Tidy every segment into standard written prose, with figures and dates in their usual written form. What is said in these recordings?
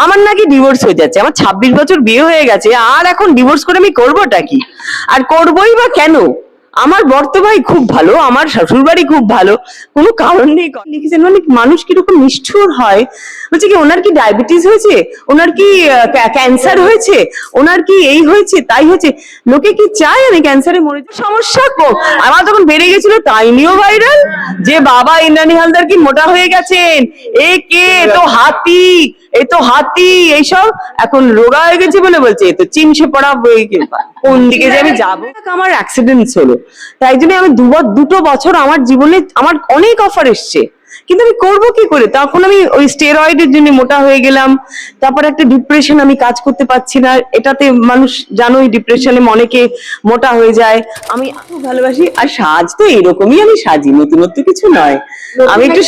আমার নাকি ডিভোর্স হয়ে যাচ্ছে, আমার 26 বছর বিয়ে হয়ে গেছে, আর এখন ডিভোর্স করে আমি করবোটা কি? আর করবোই বা কেন? আমার বর তো ভাই খুব ভালো, আমার শ্বশুর বাড়ি খুব ভালো, কোনো কারণ নেই। লিখেছেন মানে মানুষ কিরকম নিষ্ঠুর হয়, বলছে কি ওনার কি ডায়াবেটিস হয়েছে, ওনার কি ক্যান্সার হয়েছে, ওনার কি এই হয়েছে তাই হয়েছে, লোকে কি চায় আমি ক্যান্সারে মরে যাই? সমস্যা কম। আমার তখন বেড়ে গেছিল, তাই নিয়েও ভাইরাল যে বাবা ইন্দ্রাণী হালদার কি মোটা হয়ে গেছেন, এ কে, এ তো হাতি, এ তো হাতি, এইসব এখন রোগা হয়ে গেছে বলে বলছে এ তো চিমসে পড়া বই, কোন দিকে যে আমি যাবো। আমার অ্যাক্সিডেন্ট হলো, তাই জন্য আমি দুটো বছর আমার জীবনে আমার অনেক অফার এসছে, কিন্তু আমি করবো কি করে? তখন আমি ওই স্টেরয়েডের জন্য মোটা হয়ে গেলাম, তারপর একটা ডিপ্রেশন, আমি কাজ করতে পারছি না, এটাতে মানুষ জানোই ডিপ্রেশনে অনেকে মোটা হয়ে যায়। আমি খুব ভালোবাসি, আর সাজ তো এরকমই আমি সাজি, নতুনত্ব কিছু নয়। আমি একটু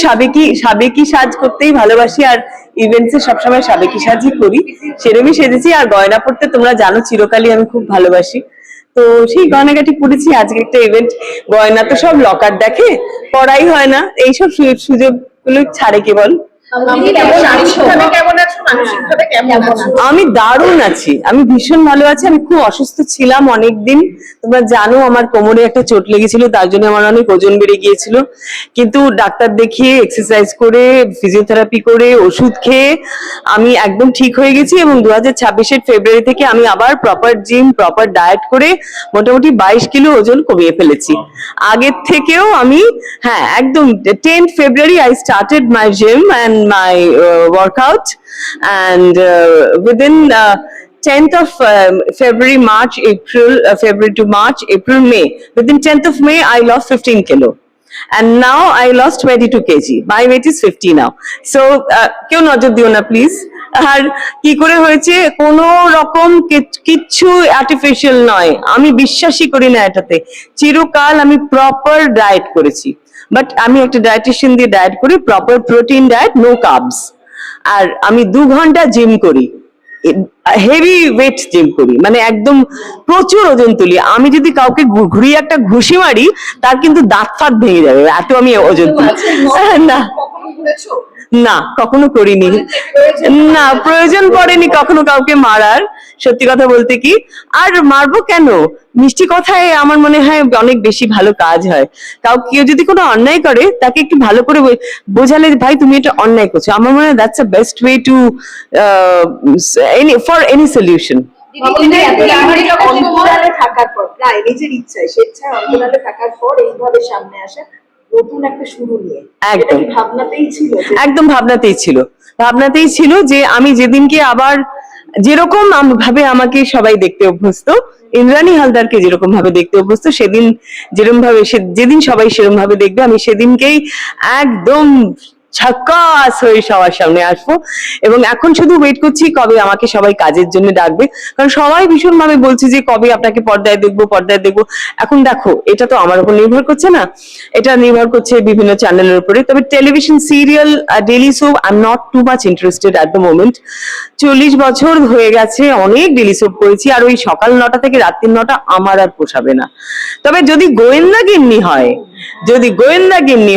সাবেকি সাজ করতেই ভালোবাসি, আর ইভেন্টসে সবসময় সাবেকি সাজই করি, সেরকমই সেজেছি। আর গয়না পড়তে তোমরা জানো চিরকালই আমি খুব ভালোবাসি, তো সেই গয়নাগাটি পড়েছি। আজকে একটা ইভেন্ট, গয়না তো সব লকার দেখে, পড়াই হয় না, এইসব সুযোগ গুলো ছাড়ে কেবল। আমি দারুণ আছি, আমি ভীষণ ভালো আছি। আমি খুব অসুস্থ ছিলাম অনেকদিন, তোমরা জানো আমার কোমরে একটা চোট লেগেছিল, তার জন্য আমার অনেক ওজন বেড়ে গিয়েছিল, কিন্তু ডাক্তার দেখিয়ে এক্সারসাইজ করে ফিজিওথেরাপি করে ওষুধ খেয়ে আমি একদম ঠিক হয়ে গেছি। এবং 2026-এর ফেব্রুয়ারি থেকে আমি আবার প্রপার জিম, প্রপার ডায়েট করে মোটামুটি 22 কিলো ওজন কমিয়ে ফেলেছি আগের থেকেও। আমি হ্যাঁ একদম 10th February I started my gym and my workout, and within 10th of February, March, April, February to March, April, May, within 10th of May I lost 15 kilo, and now I lost 22 kg. My weight is 50 now. So কেউ নজর দিও না please. আর কি করে হয়েছে, কোন রকম কিচ্ছু আর্টিফিশিয়াল নয়, আমি বিশ্বাসই করি না এটাতে। চিরকাল আমি প্রপার ডায়েট করেছি, বাট আমি একটা ডায়েটিশিয়ান দিয়ে ডায়েট করি, proper protein diet, no carbs. আর আমি 2 ঘন্টা জিম করি, হেভি ওয়েট জিম করি, মানে একদম প্রচুর ওজন তুলি। আমি যদি কাউকে ঘুরিয়ে একটা ঘুষি মারি, তার কিন্তু দাঁত ফাত ভেঙে যাবে, এত আমি ওজন তুলি। না না, কখনো করিনি, না প্রয়োজন পড়েনি কখনো কাউকে মারার, সত্যি কথা বলতে কি। আর মারবো কেন? মিষ্টি কথায় আমার মনে হয় অনেক বেশি ভালো কাজ হয়। কেউ যদি কোনো অন্যায় করে, তাকে একটু ভালো করে বোঝালে ভাই তুমি এটা অন্যায় করছো, আমার মনে হয় that's the best way to for any solution. থাকার পর প্রায় নিজের ইচ্ছায় স্বেচ্ছায় অন্তরালে থাকার পর এইভাবে সামনে আসা নতুন একটা শুরু নিয়ে, একদম ভাবনাতেই ছিল যে আমি যেদিনকে আবার যেরকম ভাবে আমাকে সবাই দেখতে অভ্যস্ত, ইন্দ্রাণী হালদারকে যেরকম ভাবে দেখতে অভ্যস্ত, যেদিন সবাই সেরকম ভাবে দেখবে, আমি সেদিনকেই একদম ঝাক্কাস হয়ে সবার সামনে আসবো। এবং এখন শুধু ওয়েট করছি কবে আমাকে সবাই কাজের জন্য ডাকবে, কারণ সবাই ভীষণ ভাবে বলছে যে কবে আপনাকে পর্দায় দেখবো। এখন দেখো, এটা তো আমার উপর নির্ভর করছে না, এটা নির্ভর করছে বিভিন্ন চ্যানেলের উপরে। তবে television serial, daily soap, I am not too much interested at the moment. 40 বছর হয়ে গেছে, অনেক ডেইলি সোপ করেছি, আর ওই সকাল 9টা থেকে রাত্রি 9টা আমার আর পোষাবে না। তবে যদি গোয়েন্দা গিন্নি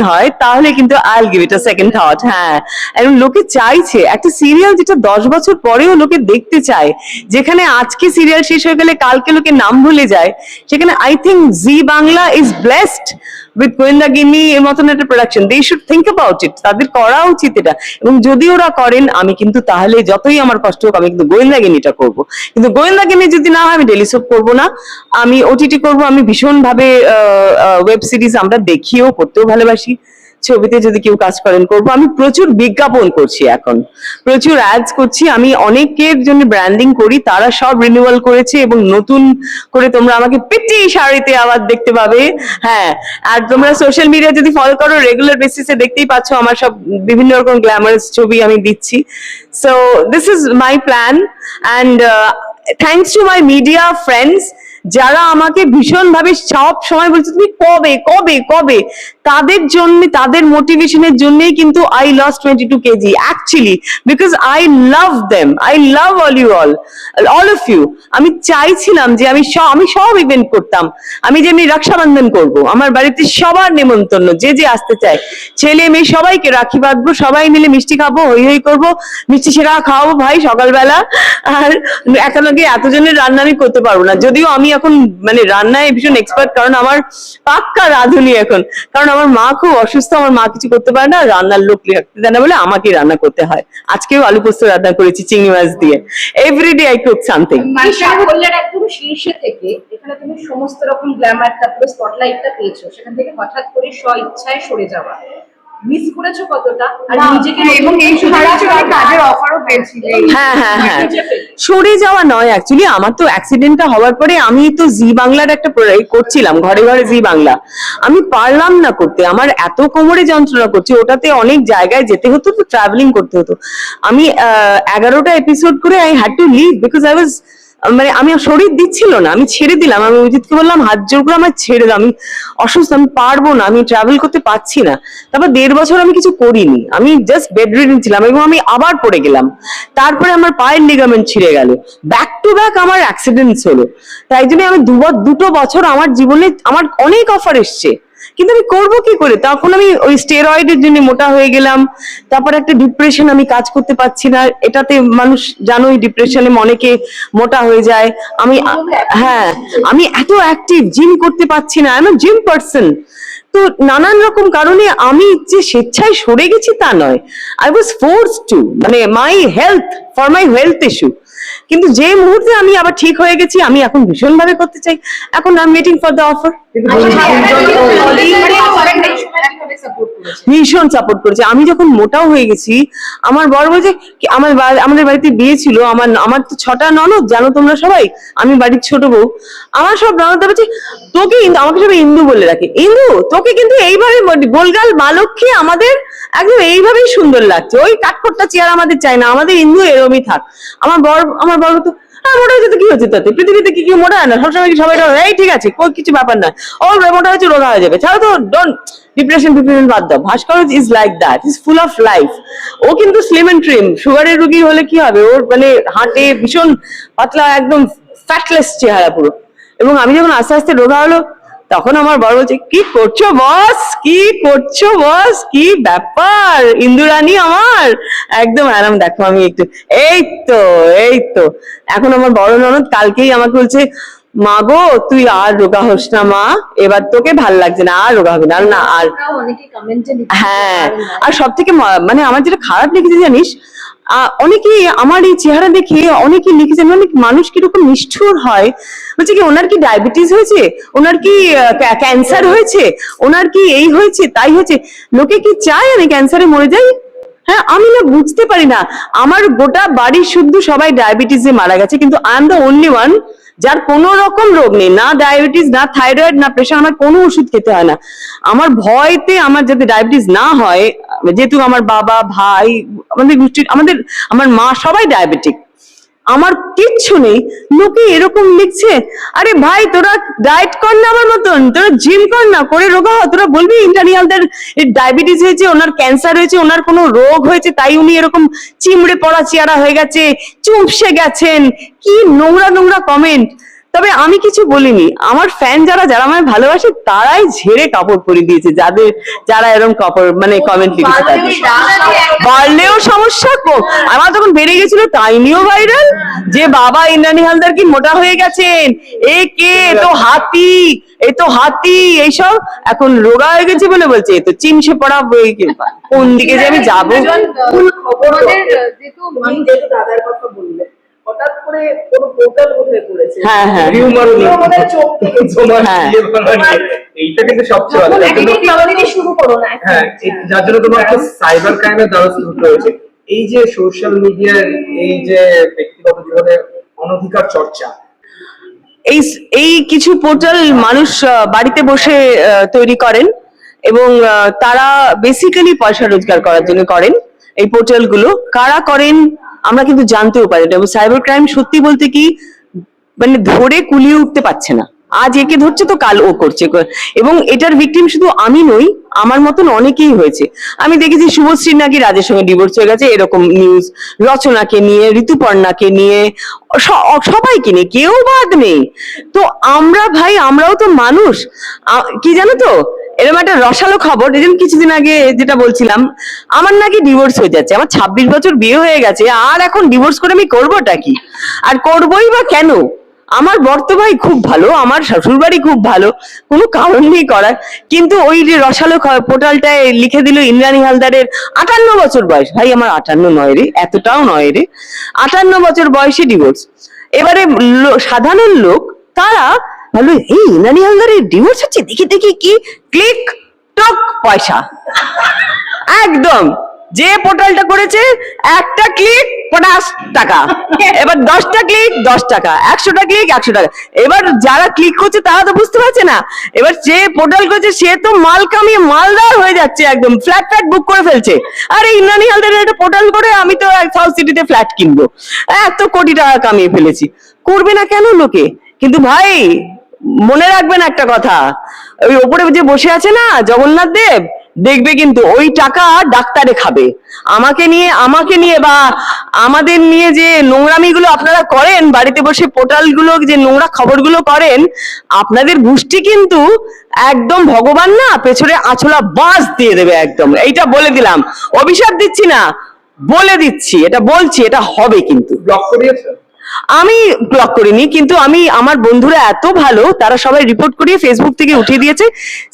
হয় তাহলে কিন্তু আইল give it a second thought. হ্যাঁ, এবং লোকে চাইছে একটা সিরিয়াল যেটা 10 বছর পরেও লোকে দেখতে চায়, যেখানে আজকে সিরিয়াল শেষ হয়ে গেলে কালকে লোকে নাম ভুলে যায়, সেখানে I think Zee Bangla is blessed with Goyenda Ginni এর মতন একটা production. They should think about it, তাদের করা উচিত এটা। এবং যদি ওরা করেন, আমি কিন্তু তাহলে যতই আমার কষ্ট হোক, আমি কিন্তু গোয়েন্দা গিন্নিটা করবো। কিন্তু গোয়েন্দা গিন্নি যদি না হয়, আমি ডেইলি সোপ করবো না, আমি ওটিটি করবো। আমি ভীষণ ভাবে ওয়েব সিরিজ আমরা দেখিও, করতেও ভালোবাসি। ছবিতে যদি কেউ কাজ করেন করবো। আমি প্রচুর বিজ্ঞাপন করছি, এখন প্রচুর অ্যাডস করছি। আমি অনেকের জন্য ব্র্যান্ডিং করি, তারা সব রিনিউয়াল করেছে, এবং নতুন করে তোমরা আমাকে পিটি শাড়িতে আবার দেখতে পাবে। হ্যাঁ, আর তোমরা সোশ্যাল মিডিয়া যদি ফলো করো, রেগুলার বেসিসে দেখতেই পাচ্ছ আমার সব বিভিন্ন রকম গ্ল্যামারাস ছবি আমি দিচ্ছি। So this is my plan, and thanks to my media friends, যারা আমাকে ভীষণ ভাবে সব সময় বলছে তুমি কবে, তাদের জন্য, তাদের মোটিভেশনের জন্যই কিন্তু I lost 22 KG actually, because I love them, I love all of you. আমি চাইছিলাম যে আমি সব ইভেন্ট করতাম, আমি যেমনি রক্ষাবন্ধন করব, আমার বাড়িতে সবার নেমন্তন্ন, যে যে আসতে চায়, ছেলে মেয়ে সবাইকে রাখি বাঁধবো, সবাই মিলে মিষ্টি খাবো, হই হই করবো, মিষ্টি সেরা খাওয়াবো ভাই সকালবেলা। আর একেলগে এতজনের রান্না আমি করতে পারবো না, যদিও আমি এখন মানে রান্নায় ভীষণ এক্সপার্ট, কারণ আমার পাক্কা রাঁধুনি এখন, কারণ আমার মা খুব অসুস্থ, আমার মা কিছু করতে পারে না, রান্নার লোক রাখতে দেয় না বলে আমাকে রান্না করতে হয়। আজকেও আলু পোস্ত রান্না করেছি চিংড়ি মাছ দিয়ে। Every day I cook something. মানে সাফল্যের একদম শীর্ষে থেকে এখানে তুমি সমস্ত রকম গ্ল্যামার তারপরে স্পটলাইটটা পেয়েছো, সেখান থেকে হঠাৎ করে ইচ্ছায় সরে যাওয়া মিস করেছো কতটা? আর নিজেকে এবং এই ছাড়া কাজের অফারও পেয়েছিলে। হ্যাঁ হ্যাঁ হ্যাঁ, সরে যাওয়া নয়, অ্যাকচুয়ালি আমার তো অ্যাক্সিডেন্টটা হওয়ার পরে আমি তো জি বাংলার একটা করছিলাম, ঘরে ঘরে জি বাংলা, আমি পারলাম না করতে, আমার এত কোমরে যন্ত্রণা করছে, ওটাতে অনেক জায়গায় যেতে হতো, তো ট্রাভেলিং করতে হতো। আমি 11টা এপিসোড করে I had to leave, because I was, মানে আমি শরীর দিচ্ছিল না, আমি ছেড়ে দিলাম, আমি অজিতকে বললাম হাত জোর করে আমার ছেড়ে দাও, আমি অসুস্থ, আমি পারবো না, আমি ট্রাভেল করতে পারছি না। তারপর 1.5 বছর আমি কিছু করিনি, আমি জাস্ট বেড রিডেন ছিলাম, এবং আমি আবার পড়ে গেলাম, তারপরে আমার পায়ের লিগামেন্ট ছিঁড়ে গেল, ব্যাক টু ব্যাক আমার অ্যাক্সিডেন্টস হলো। তাই জন্য আমি 2 বছর আমার জীবনে আমার অনেক অফার এসছে, কিন্তু আমি করবো কি করে? তখন আমি ওই স্টেরয়েডের জন্য মোটা হয়ে গেলাম, তারপর একটা ডিপ্রেশন, আমি কাজ করতে পারছি না, এটাতে মানুষ জানোই ডিপ্রেশনে অনেকে মোটা হয়ে যায়। আমি হ্যাঁ, আমি এত অ্যাক্টিভ, জিম করতে পারছি না, আমি জিম পারসন। তো নানান রকম কারণে আমি যে স্বেচ্ছায় সরে গেছি তা নয়, আই ওয়াজ ফোর্সড টু, মানে ফর মাই হেলথ ইস্যু। কিন্তু যে মুহূর্তে আমি আবার ঠিক হয়ে গেছি, আমি এখন ভীষণ ভাবে করতে চাই, এখন I am waiting for the offer. ভীষণ সাপোর্ট করেছে। আমি যখন মোটাও হয়ে গেছি, আমার বর বলছে আমাদের বাড়িতে বিয়ে ছিল, আমার তো 6টা ননদ, জানো তোমরা সবাই, আমি বাড়ির ছোট বউ, আমার সব ননদ বলছে তোকে, আমাকে সবাই ইন্দু বলে রাখে, ইন্দু তোকে কিন্তু এইভাবে গোলগাল মা লক্ষ্মী আমাদের একদম এইভাবেই সুন্দর লাগছে, ওই কাঠখোট্টা চেয়ার আমাদের চাই না, আমাদের ইন্দু এরমই থাক। আমার বর তো মোটা হয়েছে তো কি হচ্ছে, তাতে পৃথিবীতে কি মোটা হয় না, সবসময় কি সবাই এই ঠিক আছে, কিছু ব্যাপার না, ও মোটা হয়েছে রোগা হয়ে যাবে, ছাড়া তো ডোন্ট ডিপ্রেশন বাদ দাও। Bhaskar is like that, is full of life. ও কিন্তু স্লিম এন্ড ট্রিম, সুগারের রোগী হলে কি হবে, ওর মানে হাঁটে ভীষণ পাতলা, একদম ফ্যাটলেস চেহারা পুরো। এবং আমি যখন আস্তে আস্তে রোগা হলো, তখন আমার বড় বলছে কি করছো বস, কি ব্যাপার ইন্দুরানী আমার, একদম আরাম। দেখো আমি একটু এই তো এখন আমার বড় ননদ কালকেই আমাকে বলছে, মা গো তুই আর রোগা হোস না মা, এবার তোকে ভাল লাগছে না, আর রোগা হবে না, না আর। হ্যাঁ, আর সব থেকে মানে আমার যেটা খারাপ লেগেছে জানিস, অনেকেই আমার এই চেহারা দেখে অনেকে লিখেছেন, অনেক মানুষ কিরকম নিষ্ঠুর হয়, বলছে কি ওনার কি ডায়াবেটিস হয়েছে, ওনার কি ক্যান্সার হয়েছে, ওনার কি এই হয়েছে তাই হয়েছে, লোকে কি চায় আমি ক্যান্সারে মরে যাই? হ্যাঁ, আমি না বুঝতে পারি না, আমার গোটা বাড়ির শুদ্ধ সবাই ডায়াবেটিসে মারা গেছে, কিন্তু I am the only one যার কোনো রকম রোগ নেই, না ডায়াবেটিস, না থাইরয়েড, না প্রেশার, আমার কোনো ওষুধ খেতে হয় না। আমার ভয়তে আমার যাতে ডায়াবেটিস না হয়, যেহেতু আমার বাবা, ভাই, আমার মা সবাই ডায়াবেটিক, আমার কিচ্ছু নেই, লোকে এরকম লিখছে। আরে ভাই তোরা ডায়েট কর না আমার মতন, তোরা জিম কর না, করে রোগা হ, তোরা বলবি ইন্টারনিয়ালদের ডায়াবেটিস হয়েছে, ওনার ক্যান্সার হয়েছে, ওনার কোনো রোগ হয়েছে, তাই উনি এরকম চিমড়ে পড়া চেহারা হয়ে গেছে, চুপসে গেছেন, কি নোংরা নোংরা কমেন্ট। তবে আমি কিছু বলিনি, আমার ফ্যান যারা আমায় ভালোবাসে তারাই ঝেড়ে কাপড় পরিয়ে দিয়েছে, যারা এরকম কাপড় মানে কমেন্ট লিখেছে তাদের। বাড়লেও সমস্যা কম, আমার তখন বেড়ে গেছিল তাই নিয়েও ভাইরাল, যে বাবা ইন্দ্রাণী হালদার কি মোটা হয়ে গেছেন, এই তো হাতি এইসব, এখন রোগা হয়ে গেছে বলে বলছে এ তো চিমসে পড়া, কোন দিকে যে আমি যাবো। দাদার কথা বললে হঠাৎ করে কোনো পোর্টাল কোথায় করেছে, হ্যাঁ হ্যাঁ আমাদের চোখ থেকে এইটা কিন্তু সবচেয়ে ভালো শুরু করো না। হ্যাঁ, যার জন্য তোমার একটা সাইবার ক্রাইমের দ্বারস্থ হতে হয়েছে। এই যে সোশ্যাল মিডিয়ার এই যে ব্যক্তিগত জীবনে অনধিকার চর্চা, এই কিছু পোর্টাল মানুষ বাড়িতে বসে তৈরি করেন, এবং তারা বেসিক্যালি পয়সা রোজগার করার জন্য করেন এই পোর্টাল গুলো। কারা করেন আমরা কিন্তু জানতেও পারি না, এবং সাইবার ক্রাইম সত্যি বলতে কি মানে ধরে কুলিয়ে উঠতে পারছে না। আজ একে ধরছে তো কাল ও করছে, এবং এটার ভিকটিম শুধু আমি নই, আমার মতন অনেকেই হয়েছে। আমি দেখেছি শুভশ্রী নাকি রাজের সঙ্গে ডিভোর্স হয়ে গেছে, এরকম নিউজ, রচনাকে নিয়ে, ঋতুপর্ণাকে নিয়ে, সবাইকে নিয়ে, কেউ বাদ নেই। তো আমরা ভাই, আমরাও তো মানুষ। কি জানো তো, এরকম একটা রসালো খবর, যেমন কিছুদিন আগে যেটা বলছিলাম, আমার নাকি ডিভোর্স হয়ে যাচ্ছে। আমার 26 বছর বিয়ে হয়ে গেছে, আর এখন ডিভোর্স করে আমি করবোটা কি? আর করবোই বা কেন? আমার বর তো ভাই খুব ভালো, আমার শ্বশুর বাড়ি খুব ভালো, কোনো কারণ নেই করার। কিন্তু ওই যে রসালো পোর্টালটায় লিখে দিল ইন্দ্রাণী হালদারের 58 বছর বয়স। ভাই আমার 58 নয় রে, এতটাও নয় রে, 58 বছর বয়সে ডিভোর্স। এবারে সাধারণ লোক তারা ভালো, এই ইন্দ্রাণী হালদারের ডিভোর্স হচ্ছে, দেখি দেখি কি, ক্লিক টক পয়সা একদম। যে পোর্টালটা করেছে, একটা ক্লিক 50 টাকা, এবার 10টা ক্লিক 10 টাকা, 100টা ক্লিক 100 টাকা। এবার যারা ক্লিক করছে তারা তো বুঝতে পারছে না, এবার যে পোর্টাল করেছে সে তো মাল কামিয়ে মালদার হয়ে যাচ্ছে, একদম ফ্ল্যাট বুক করে ফেলছে। আরে ইন্দ্রাণী হালদারের একটা পোর্টাল করে আমি তো সাউথ সিটিতে ফ্ল্যাট কিনবো, এত কোটি টাকা কামিয়ে ফেলেছি। করবে না কেন লোকে? কিন্তু ভাই মনে রাখবেন একটা কথা, ওই ওপরে যে বসে আছে না জগন্নাথ দেব, দেখবে কিন্তু ওই টাকা ডাক্তারে খাবে। আমাকে নিয়ে বা আমাদের নিয়ে যে নোংরামিগুলো আপনারা করেন বাড়িতে বসে, পোর্টালগুলো যে নোংরা খবরগুলো করেন, আপনাদের গোষ্ঠী কিন্তু একদম ভগবান না পেছনে আছলা বাস দিয়ে দেবে একদম। এইটা বলে দিলাম, অভিশাপ দিচ্ছি না, বলে দিচ্ছি, এটা বলছি, এটা হবে কিন্তু। ব্লক করিয়েছে? আমি ব্লক করিনি, কিন্তু আমার বন্ধুরা এত ভালো, তারা সবাই রিপোর্ট করিয়ে ফেসবুক থেকে উঠিয়ে দিয়েছে।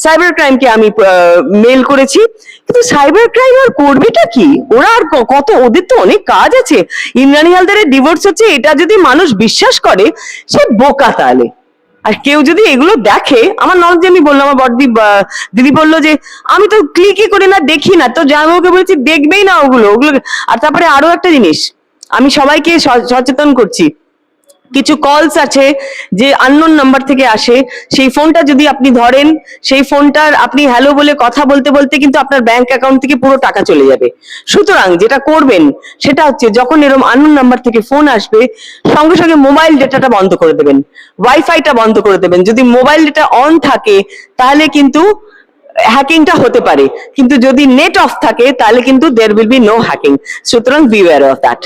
সাইবার ক্রাইমকে আমি মেল করেছি, কিন্তু সাইবার ক্রাইম আর করবেটা কি? ওরা আর কত, ওদের তো অনেক কাজ আছে। ইন্দ্রাণী হালদারের ডিভোর্স হচ্ছে, এটা যদি মানুষ বিশ্বাস করে, সে বোকা তাহলে। আর কেউ যদি এগুলো দেখে, আমার নলেজ, আমি বললাম, আমার বড়দি দিদি বললো যে আমি তো ক্লিকই করি না, দেখি না, তো যাই ওকে বলছি দেখবেই না ওগুলো। আর তারপরে আরো একটা জিনিস আমি সবাইকে সচেতন করছি, কিছু কলস আছে যে আননোন নাম্বার থেকে আসে, সেই ফোনটা যদি আপনি ধরেন, সেই ফোনটার আপনি হ্যালো বলে কথা বলতে বলতে কিন্তু আপনার ব্যাংক অ্যাকাউন্ট থেকে পুরো টাকা চলে যাবে। সুতরাং যেটা করবেন সেটা হচ্ছে, যখন এরকম আননোন নাম্বার থেকে ফোন আসবে, সঙ্গে সঙ্গে মোবাইল ডেটাটা বন্ধ করে দেবেন, ওয়াইফাইটা বন্ধ করে দেবেন। যদি মোবাইল ডেটা অন থাকে তাহলে কিন্তু হ্যাকিংটা হতে পারে, কিন্তু যদি নেট অফ থাকে তাহলে কিন্তু there will be no hacking. সুতরাং বিওয়্যার অফ দ্যাট।